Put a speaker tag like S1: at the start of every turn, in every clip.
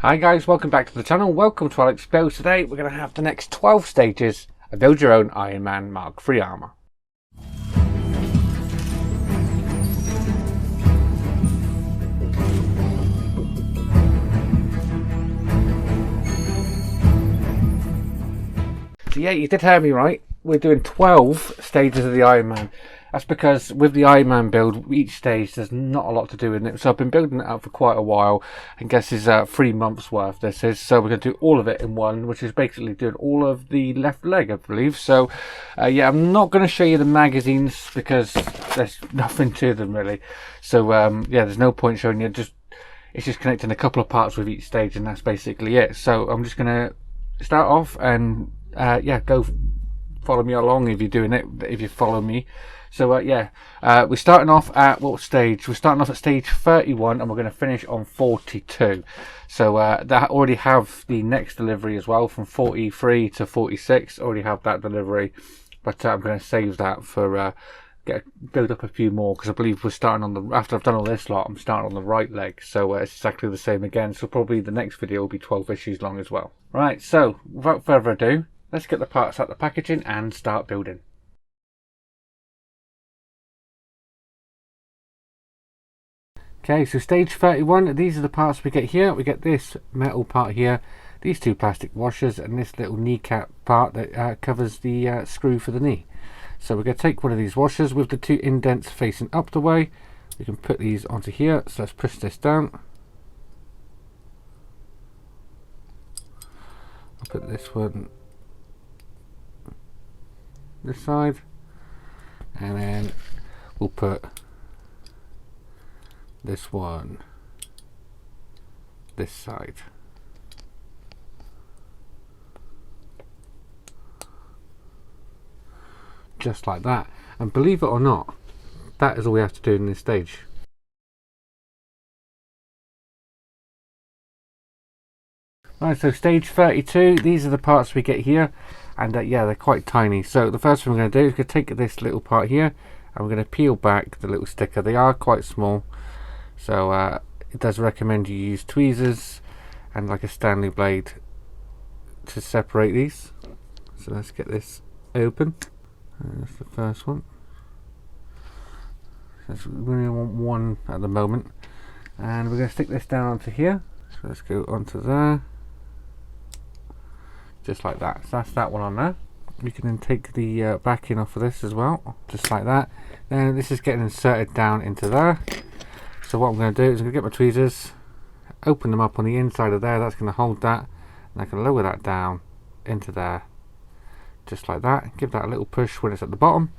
S1: Hi guys, welcome back to the channel. Welcome to Alex Builds. Today we're going to have the next 12 stages of Build Your Own Ironman MKIII Armour. So yeah, you did hear me right. We're doing 12 stages of the Ironman. That's because with the Ironman build, each stage there's not a lot to do in it. So I've been building it out for quite a while, and guess is 3 months worth. This is so we're going to do all of it in one, which is basically doing all of the left leg, I believe. So yeah, I'm not going to show you the magazines because there's nothing to them really. So yeah, there's no point showing you. It's just connecting a couple of parts with each stage, and that's basically it. So I'm just going to start off and yeah, go follow me along if you're doing it, if you follow me. So yeah, we're starting off at what stage? We're starting off at stage 31 and we're going to finish on 42. So that already have the next delivery as well, from 43 to 46. Already have that delivery, but I'm going to save that for build up a few more, because I believe we're starting on the, after I've done all this lot, I'm starting on the right leg. So it's exactly the same again. So probably the next video will be 12 issues long as well. Right, so without further ado, let's get the parts out the packaging and start building. Okay, so stage 31, these are the parts we get here. We get this metal part here, these two plastic washers, and this little kneecap part that covers the screw for the knee. So we're going to take one of these washers with the two indents facing up the way. We can put these onto here, so let's push this down. I'll put this one this side, and then we'll put this one this side. Just like that. And believe it or not, that is all we have to do in this stage. Right, so stage 32, these are the parts we get here, and yeah, they're quite tiny. So the first thing we're going to do is going to take this little part here and we're going to peel back the little sticker. They are quite small, so it does recommend you use tweezers and like a Stanley blade to separate these. So let's get this open. That's the first one. So we only want one at the moment, and we're going to stick this down onto here. So let's go onto there, just like that. So that's that one on there. We can then take the backing off of this as well, just like that. Then this is getting inserted down into there. So what I'm going to do is I'm going to get my tweezers, open them up on the inside of there. That's going to hold that, and I can lower that down into there, just like that. Give that a little push when it's at the bottom,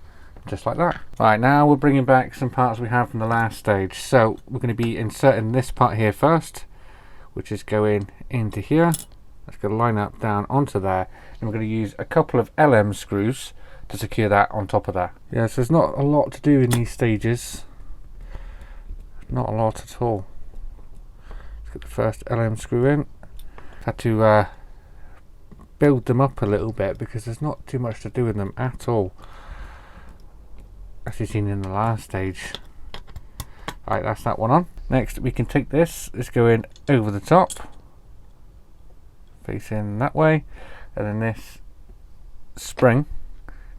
S1: just like that. Right, now we're bringing back some parts we have from the last stage. So we're going to be inserting this part here first, which is going into here. That's going to line up down onto there, and we're going to use a couple of LM screws to secure that on top of there. Yeah, so there's not a lot to do in these stages. Not a lot at all. Let's get the first LM screw in. Had to build them up a little bit because there's not too much to do with them at all, as you've seen in the last stage. Right, that's that one on. Next we can take this, let's go in over the top, facing that way, and then this spring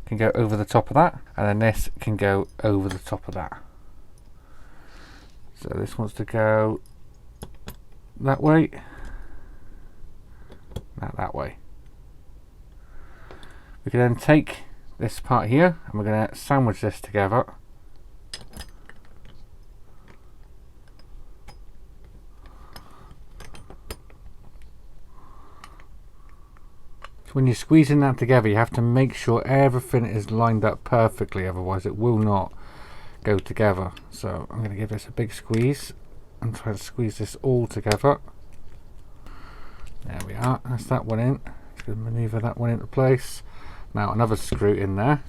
S1: can go over the top of that, and then this can go over the top of that. So this wants to go that way, not that way. We can then take this part here and we're going to sandwich this together. So when you're squeezing that together, you have to make sure everything is lined up perfectly, otherwise it will not go together. So I'm going to give this a big squeeze and try to squeeze this all together. There we are, that's that one in. Just going to maneuver that one into place. Now another screw in there.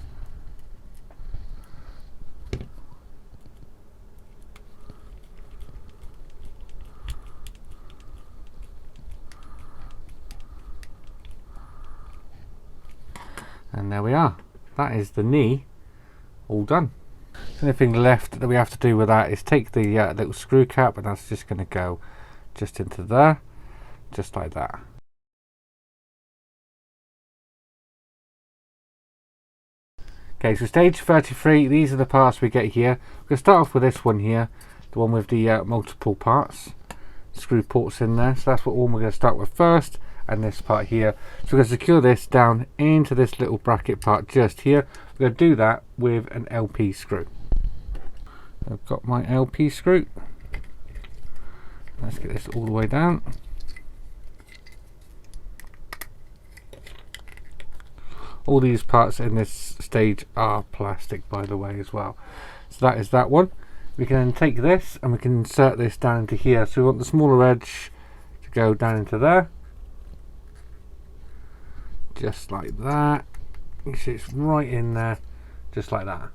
S1: And there we are. That is the knee all done. The only thing left that we have to do with that is take the little screw cap, and that's just going to go just into there. just like that. Okay, so stage 33, these are the parts we get here. We're going to start off with this one here, the one with the multiple parts, screw ports in there. So that's what one we're going to start with first, and this part here. So we're going to secure this down into this little bracket part just here. We're going to do that with an LP screw. I've got my LP screw. Let's get this all the way down. All these parts in this stage are plastic, by the way, as well. So that is that one. We can then take this and we can insert this down into here. So we want the smaller edge to go down into there. Just like that. You see it's right in there, just like that.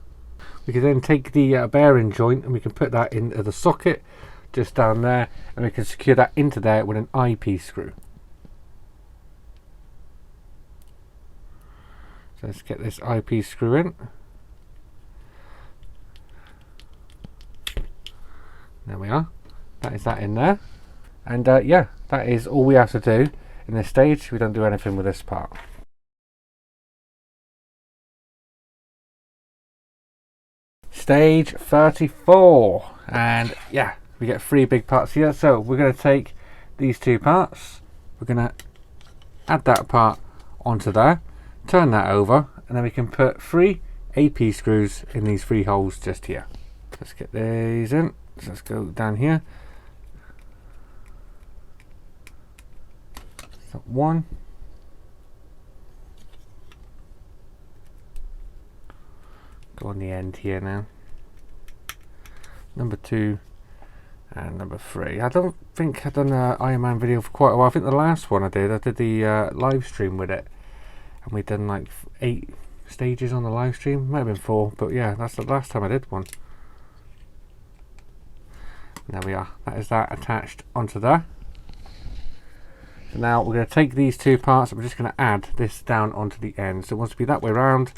S1: We can then take the bearing joint and we can put that into the socket just down there, and we can secure that into there with an IP screw. So let's get this IP screw in. There we are. That is that in there. And yeah, that is all we have to do in this stage. We don't do anything with this part. Stage 34, and yeah, we get 3 big parts here. So we're going to take these 2 parts, we're going to add that part onto there, turn that over, and then we can put 3 AP screws in these 3 holes just here. Let's get these in. So let's go down here. So 1, go on the end here now. Number 2 and number 3. I don't think I've done an Ironman video for quite a while. I think the last one I did the live stream with it, and we've done like 8 stages on the live stream. Might have been 4, but yeah, that's the last time I did one. And there we are. That is that attached onto there. So now we're going to take these 2 parts and we're just going to add this down onto the end. So it wants to be that way around,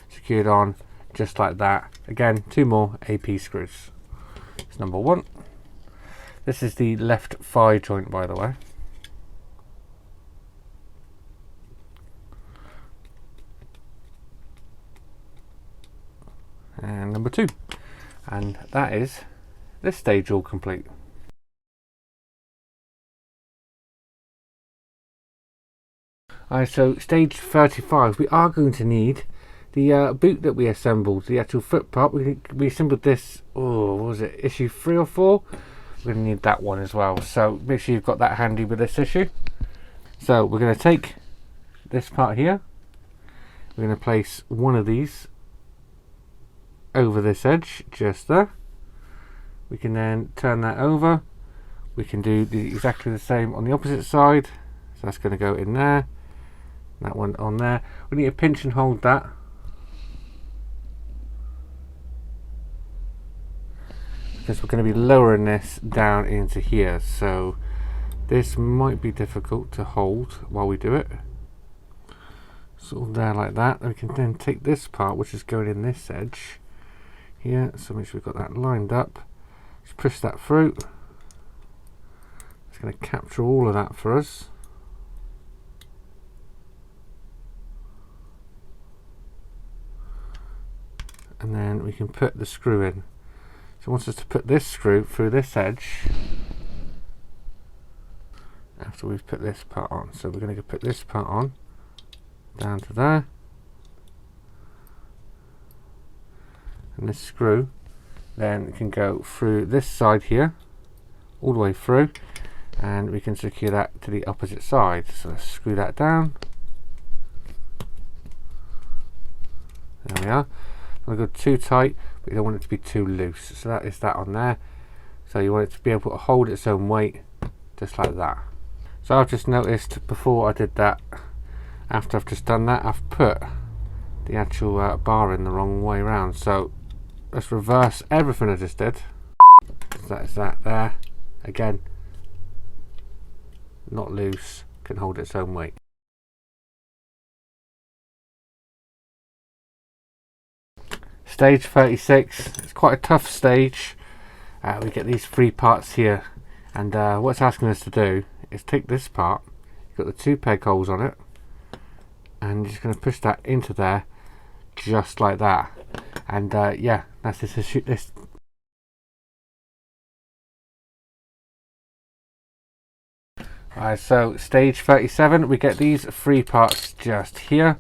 S1: secured on just like that. Again, 2 more AP screws. It's number 1. This is the left thigh joint, by the way. And number 2. And that is this stage all complete. Alright, so stage 35, we are going to need the boot that we assembled, the actual foot part. We assembled this, oh, what was it, issue 3 or 4? We're going to need that one as well, so make sure you've got that handy with this issue. So we're going to take this part here, we're going to place one of these over this edge, just there. We can then turn that over. We can do exactly the same on the opposite side, so that's going to go in there, that one on there. We need to pinch and hold that. Because we're going to be lowering this down into here, so this might be difficult to hold while we do it. Sort of there like that. And we can then take this part, which is going in this edge here, so make sure we've got that lined up. Just push that through. It's going to capture all of that for us. And then we can put the screw in. So it wants us to put this screw through this edge after we've put this part on. So we're going to put this part on down to there, and this screw then can go through this side here all the way through, and we can secure that to the opposite side. So let's screw that down. There we are. Don't go too tight, but you don't want it to be too loose. So that is that on there. So you want it to be able to hold its own weight, just like that. So I've just noticed before I did that, after I've just done that, I've put the actual bar in the wrong way around. So let's reverse everything I just did. So that is that there. Again, not loose, can hold its own weight. Stage 36, it's quite a tough stage. We get these 3 parts here, and what it's asking us to do is take this part, you've got the 2 peg holes on it, and you're just going to push that into there, just like that. And yeah, that's this. Alright, so stage 37, we get these 3 parts just here.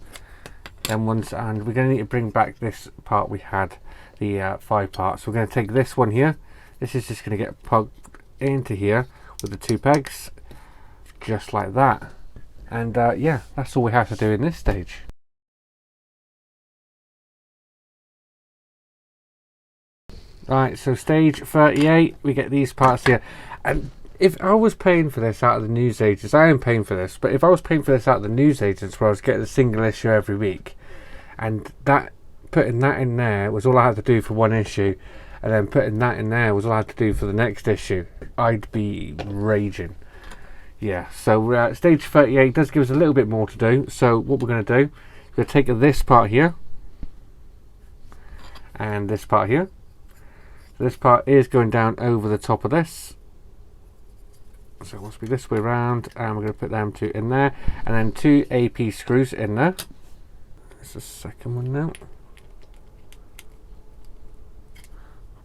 S1: Then once, and we're going to need to bring back this part we had, the 5 parts. We're going to take this one here. This is just going to get plugged into here with the 2 pegs, just like that. And yeah, that's all we have to do in this stage. Right, so stage 38, we get these parts here. And if I was paying for this out of the newsagents, I am paying for this, but if I was paying for this out of the newsagents where I was getting a single issue every week, and that putting that in there was all I had to do for one issue, and then putting that in there was all I had to do for the next issue, I'd be raging. Yeah, so stage 38 does give us a little bit more to do. So what we're going to do, we're going to take this part here, and this part here. So this part is going down over the top of this. So it must be this way around, and we're going to put them 2 in there, and then 2 AP screws in there. There's the second one now.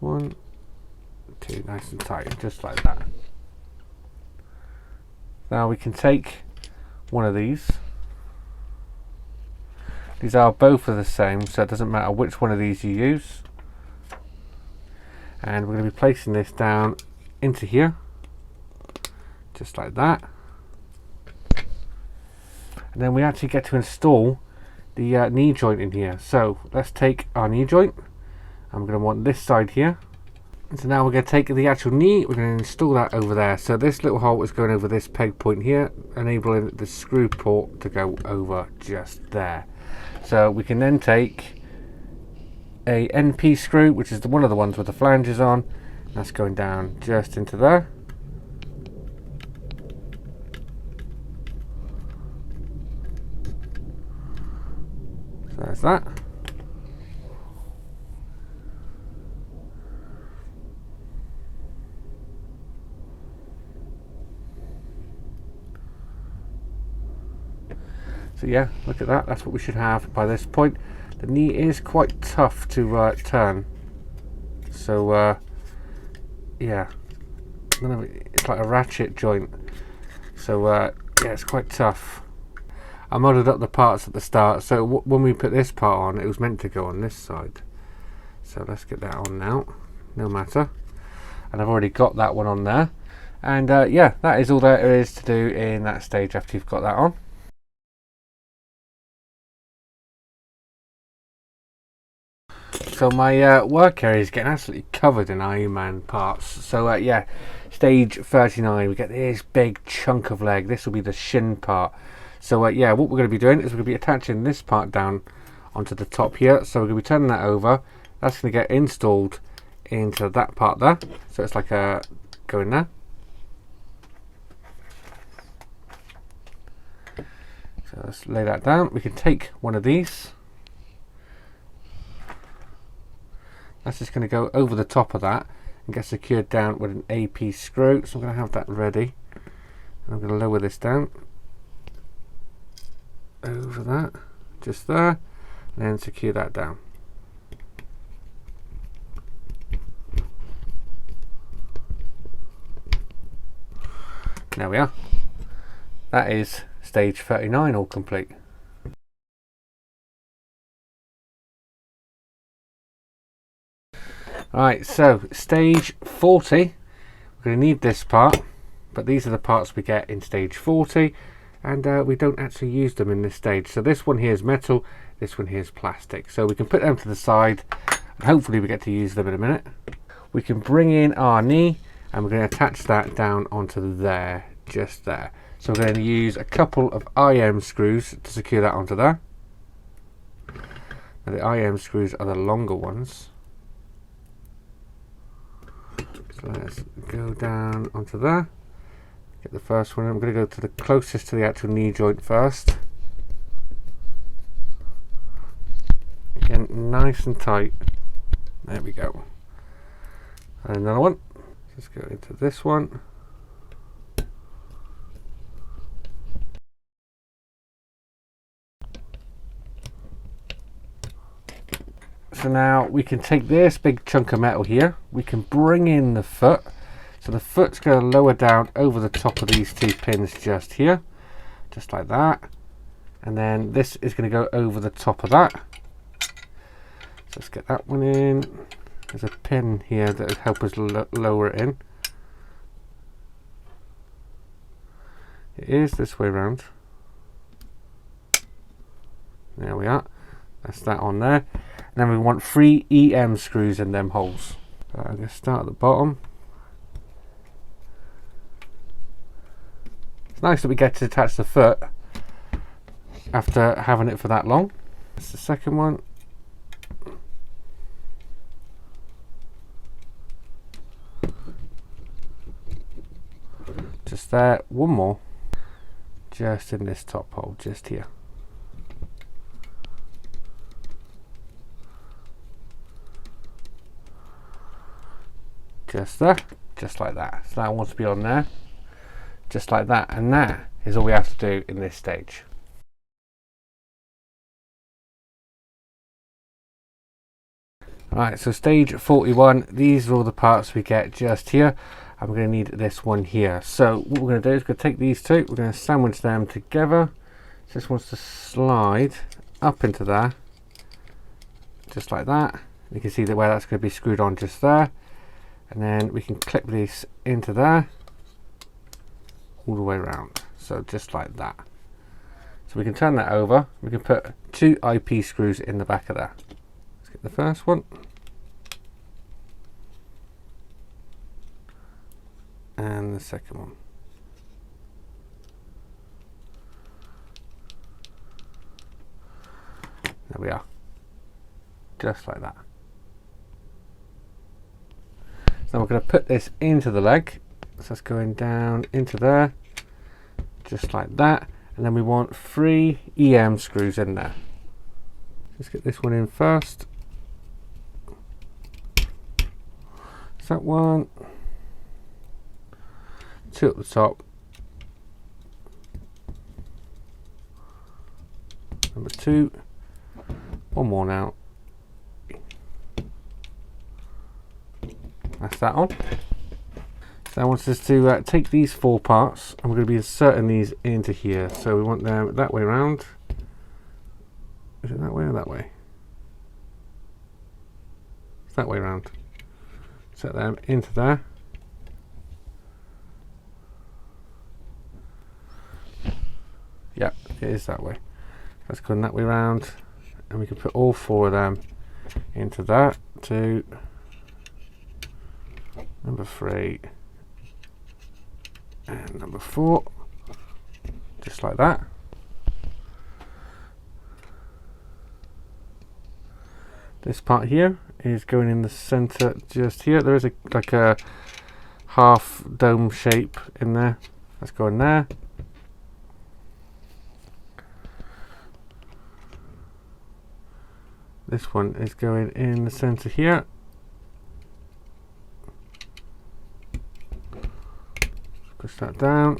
S1: 1, 2, nice and tight, just like that. Now we can take one of these. These are both of the same, so it doesn't matter which one of these you use. And we're going to be placing this down into here, just like that. And then we actually get to install the knee joint in here. So let's take our knee joint. I'm going to want this side here. And so now we're going to take the actual knee, we're going to install that over there. So this little hole is going over this peg point here, enabling the screw port to go over just there. So we can then take a NP screw, which is one of the ones with the flanges on. That's going down just into there. So there's that. So yeah, look at that, that's what we should have by this point. The knee is quite tough to turn. So yeah, it's like a ratchet joint. So yeah, it's quite tough. I modded up the parts at the start, so when we put this part on, it was meant to go on this side. So let's get that on now, no matter. And I've already got that one on there. And yeah, that is all there is to do in that stage after you've got that on. So my work area is getting absolutely covered in Ironman parts. So yeah, stage 39, we get this big chunk of leg. This will be the shin part. So yeah, what we're going to be doing is we're going to be attaching this part down onto the top here. So we're going to be turning that over. That's going to get installed into that part there. So it's like a go in there. So let's lay that down. We can take one of these. That's just going to go over the top of that and get secured down with an AP screw. So I'm going to have that ready. And I'm going to lower this down over that, just there, and then secure that down. There we are. That is stage 39 all complete. Alright, so stage 40, we're going to need this part, but these are the parts we get in stage 40, and we don't actually use them in this stage. So this one here is metal, this one here is plastic. So we can put them to the side, and hopefully we get to use them in a minute. We can bring in our knee, and we're going to attach that down onto there, just there. So we're going to use a couple of IM screws to secure that onto there. Now the IM screws are the longer ones. So let's go down onto there. Get the first one. I'm going to go to the closest to the actual knee joint first. Again, nice and tight. There we go. And another one. Just go into this one. So now we can take this big chunk of metal here, we can bring in the foot. So the foot's going to lower down over the top of these two pins just here, just like that. And then this is going to go over the top of that. So let's get that one in. There's a pin here that will help us lower it in. It is this way around. There we are. That's that on there. And then we want 3 EM screws in them holes. So I'm going to start at the bottom. It's nice that we get to attach the foot after having it for that long. That's the second one. Just there. One more. Just in this top hole, just here. Just there, just like that. So that wants to be on there, just like that. And that is all we have to do in this stage. Alright, so stage 41, these are all the parts we get just here. I'm going to need this one here. So what we're going to do is we're going to take these two, we're going to sandwich them together. So this wants to slide up into there, just like that. You can see that where that's going to be screwed on just there. And then we can clip these into there, all the way around. So just like that. So we can turn that over, we can put 2 IP screws in the back of there. Let's get the first one. And the second one. There we are. Just like that. So we're going to put this into the leg. So that's going down into there. Just like that. And then we want 3 EM screws in there. Let's get this one in first. That's that one. 2 at the top. Number 2. One more now. That's that on. So I want us to take these 4 parts and we're going to be inserting these into here. So we want them that way around. Is it that way or that way? It's that way around. Set them into there. Yep, it is that way. Let's go that way around and we can put all 4 of them into that. 2, number 3, and number 4, just like that. This part here is going in the center just here. There is like a half dome shape in there. Let's go in there. This one is going in the center here. Push that down,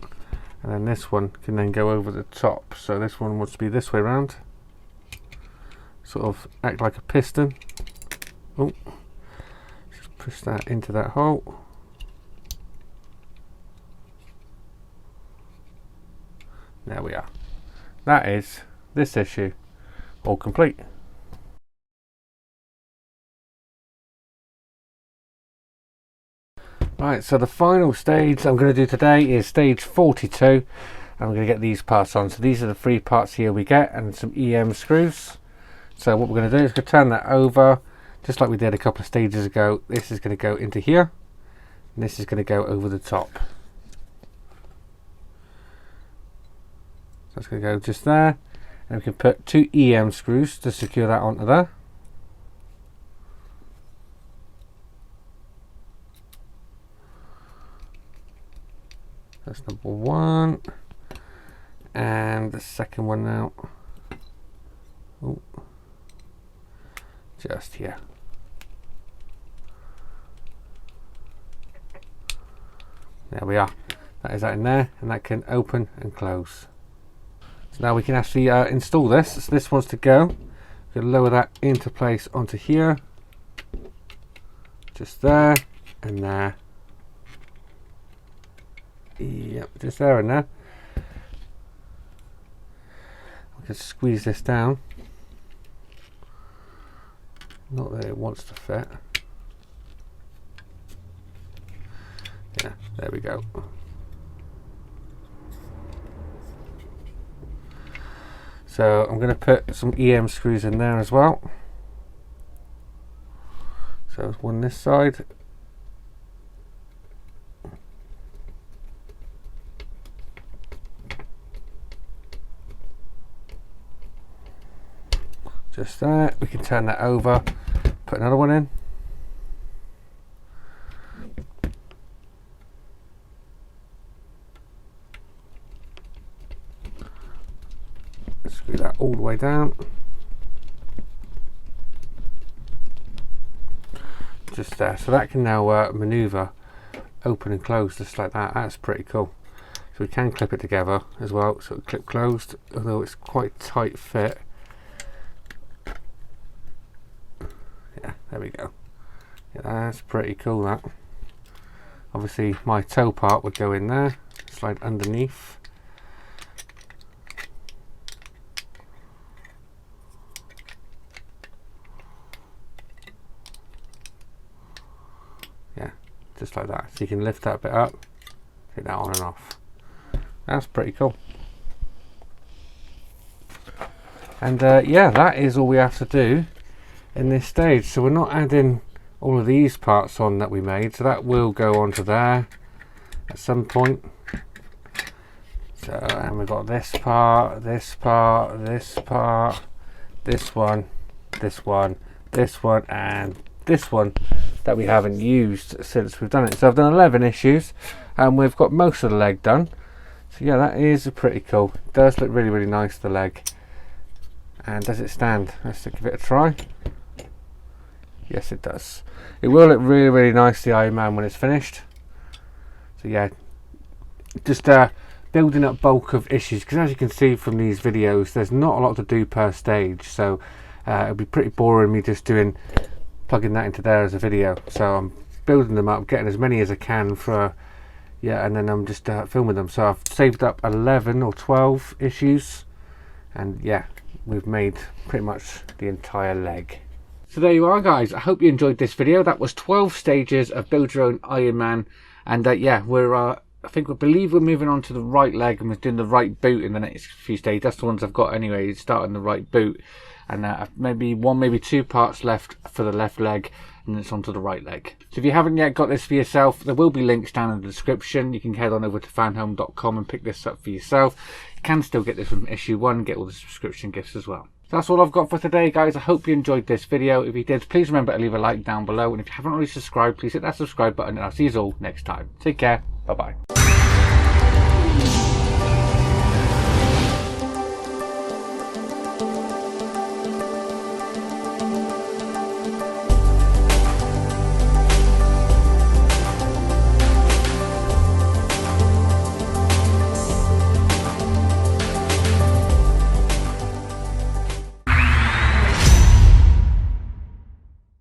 S1: and then this one can then go over the top. So this one wants to be this way around, sort of act like a piston. Oh, just push that into that hole. There we are. That is this issue all complete. Right, so the final stage I'm going to do today is stage 42. I'm going to get these parts on. So these are the 3 parts here we get, and some EM screws. So what we're going to do is we're going to turn that over, just like we did a couple of stages ago. This is going to go into here, and this is going to go over the top. So it's going to go just there, and we can put 2 EM screws to secure that onto there. That's number 1, and the second one now. Oh, just here. There we are. That is that in there, and that can open and close. So now we can actually install this. So this wants to go. We're going to lower that into place onto here, just there and there. Yep, just there and there. I can squeeze this down. Not that it wants to fit. Yeah, there we go. So I'm going to put some EM screws in there as well. So one this side. Just there. We can turn that over, put another one in. Screw that all the way down. Just there. So that can now maneuver, open and close just like that. That's pretty cool. So we can clip it together as well. So clip closed, although it's quite tight fit. Yeah, there we go. Yeah, that's pretty cool, that. Obviously my toe part would go in there, slide underneath. Yeah, just like that. So you can lift that bit up, take that on and off. That's pretty cool. And yeah, that is all we have to do in this stage. So we're not adding all of these parts on that we made, so that will go onto there at some point. So, and we've got this part, this part, this part, this one, this one, this one, and this one that we haven't used since we've done it. So I've done 11 issues and we've got most of the leg done. So yeah, that is pretty cool. It does look really, really nice, the leg. And does it stand? Let's give it a try. Yes, it does. It will look really, really nice, the Ironman, when it's finished. So yeah, just building up bulk of issues, because as you can see from these videos, there's not a lot to do per stage. So it'll be pretty boring me just plugging that into there as a video. So I'm building them up, getting as many as I can for, yeah, and then I'm just filming them. So I've saved up 11 or 12 issues, and yeah, we've made pretty much the entire leg. So there you are, guys. I hope you enjoyed this video. That was 12 stages of build your own Ironman, and yeah, I believe we're moving on to the right leg, and we're doing the right boot in the next few stages. That's the ones I've got anyway, starting the right boot, and maybe one, maybe two parts left for the left leg, and then it's onto the right leg. So if you haven't yet got this for yourself, there will be links down in the description. You can head on over to fanhome.com and pick this up for yourself. You can still get this from issue 1, get all the subscription gifts as well. So that's all I've got for today, guys. I hope you enjoyed this video. If you did, please remember to leave a like down below, and if you haven't already subscribed, please hit that subscribe button, and I'll see you all next time. Take care. Bye bye.